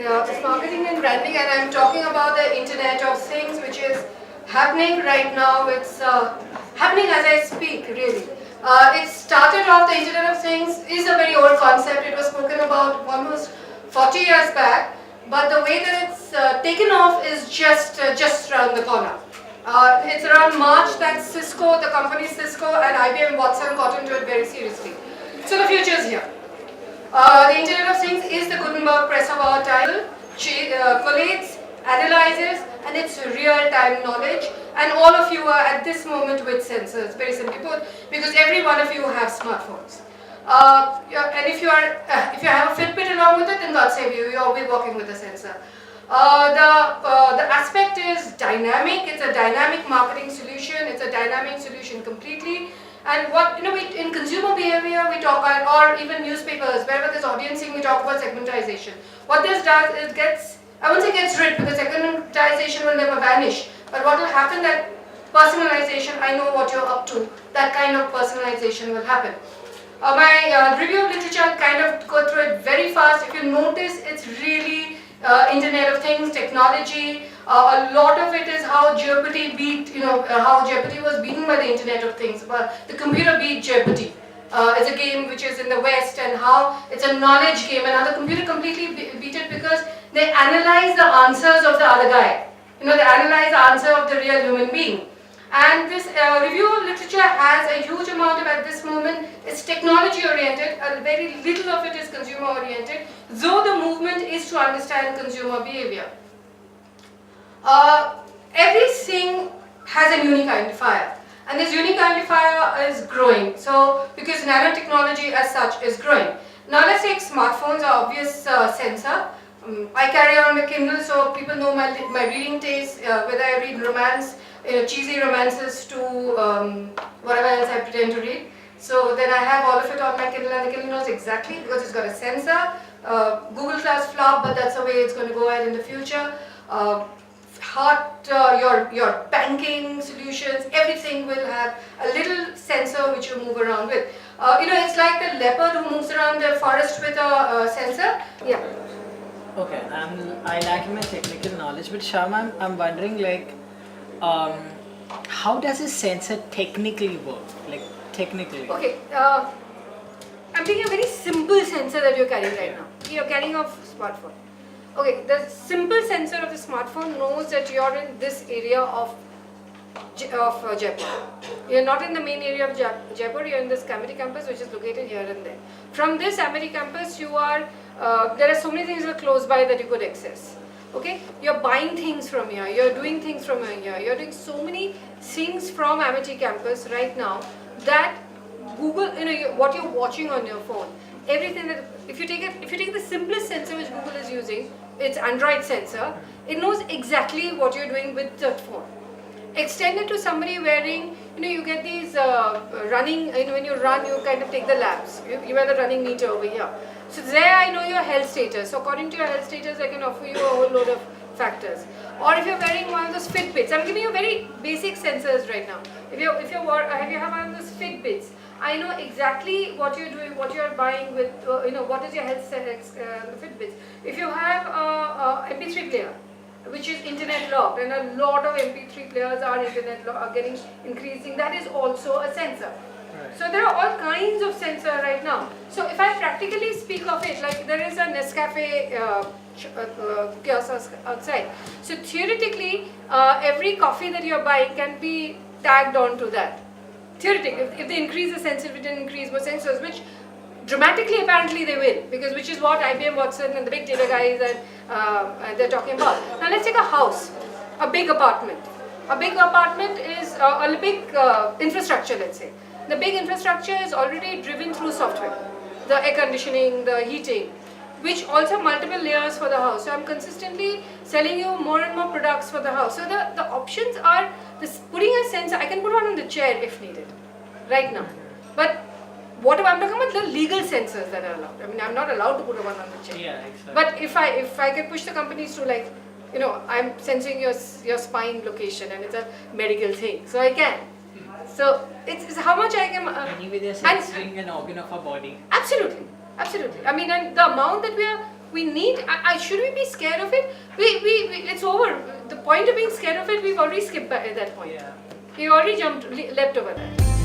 It's marketing and branding, and I'm talking about the Internet of Things, which is happening right now. It's happening as I speak, really. It started off, the Internet of Things is a very old concept. It was spoken about almost 40 years back, but the way that it's taken off is just around the corner. It's around March that Cisco, the company Cisco and IBM Watson got into it very seriously. So the future is here. The Internet of Things is the Gutenberg press of our time. Collates, analyzes, and it's real-time knowledge. And all of you are at this moment with sensors, very simply put, because every one of you have smartphones. And if you have a Fitbit along with it, then God save you, you'll be working with a sensor. The aspect is dynamic. It's a dynamic marketing solution. It's a dynamic solution completely. And what in consumer behavior we talk about, or even newspapers, wherever there's audiencing, we talk about segmentation. What this does is I won't say gets rid, because segmentation will never vanish. But what will happen, that personalization, I know what you're up to, that kind of personalization will happen. My review of literature, I'll kind of go through it very fast. If you notice, it's really Internet of Things, technology. A lot of it is how Jeopardy beat, how Jeopardy was beaten by the Internet of Things. But the computer beat Jeopardy. It's a game which is in the West, and how it's a knowledge game, and how the computer completely beat it because they analyze the answers of the other guy. They analyze the answer of the real human being. And this review of literature has a huge amount of, at this moment, it's technology oriented, very little of it is consumer oriented, though the movement is to understand consumer behavior. Everything has a unique identifier, and this unique identifier is growing. So, because nanotechnology as such is growing. Now let's take smartphones, our obvious sensor. I carry on a Kindle, so people know my reading taste, whether I read romance, cheesy romances to whatever else I pretend to read. So then I have all of it on my Kindle, and the Kindle knows exactly, because it's got a sensor. Google Class flop, but that's the way it's going to go ahead in the future. Your banking solutions, everything will have a little sensor which you move around with. It's like the leopard who moves around the forest with a sensor. Yeah. Okay, I lack my technical knowledge, but Shyama, I'm wondering, like, how does a sensor technically work? Like, technically. Okay, I'm taking a very simple sensor that you're carrying right now. You're carrying a smartphone. Okay, the simple sensor of the smartphone knows that you're in this area of Jaipur. You're not in the main area of Jaipur, you're in this Amity campus, which is located here and there. From this Amity campus, you are, there are so many things that are close by that you could access. Okay, you're buying things from here, you're doing things from here, you're doing so many things from Amity campus right now that Google, what you're watching on your phone, everything that, if you take the simplest sensor which Google is using, it's Android sensor, it knows exactly what you're doing with that phone. Extend it to somebody wearing, you get these running, when you run, you kind of take the laps. You wear the running meter over here. So there I know your health status. So according to your health status, I can offer you a whole load of factors. Or if you're wearing one of those Fitbits, I'm giving you very basic sensors right now. If you have one of those Fitbits, I know exactly what you're doing, what you're buying with, what is your health status, the Fitbits. If you have a MP3 player, which is internet locked, and a lot of MP3 players are are getting increasing, that is also a sensor. Right. So there are all kinds of sensors right now. So if I practically speak of it, like there is a Nescafe kiosk outside. So theoretically, every coffee that you're buying can be tagged onto that. Theoretically, if they increase the sensitivity and increase more sensors, which dramatically apparently they will, because which is what IBM Watson and the big data guys they're talking about. Now let's take a house, a big apartment. A big apartment is a big infrastructure, let's say. The big infrastructure is already driven through software. The air conditioning, the heating, which also have multiple layers for the house. So I'm consistently selling you more and more products for the house. So the options are this: putting a sensor, I can put one on the chair if needed, right now. But what I'm talking about, the legal sensors that are allowed. I mean, I'm not allowed to put one on the chair. Yeah, exactly. But if I can push the companies to, like, I'm sensing your spine location, and it's a medical thing, so I can. So it's how much I can. Anyway, they're censoring an organ of our body. Absolutely. Absolutely. I mean, and the amount that we are We need. Should we be scared of it? It's over. The point of being scared of it, we've already skipped by that point. Yeah. We already leapt over that.